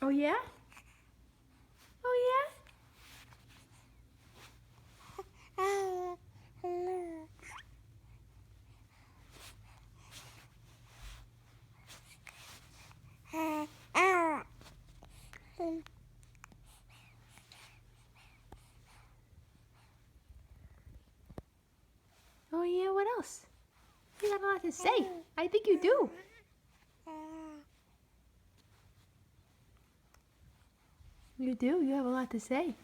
Oh yeah? Oh yeah? Oh yeah, what else? You got a lot to say. I think you do. You do? You have a lot to say.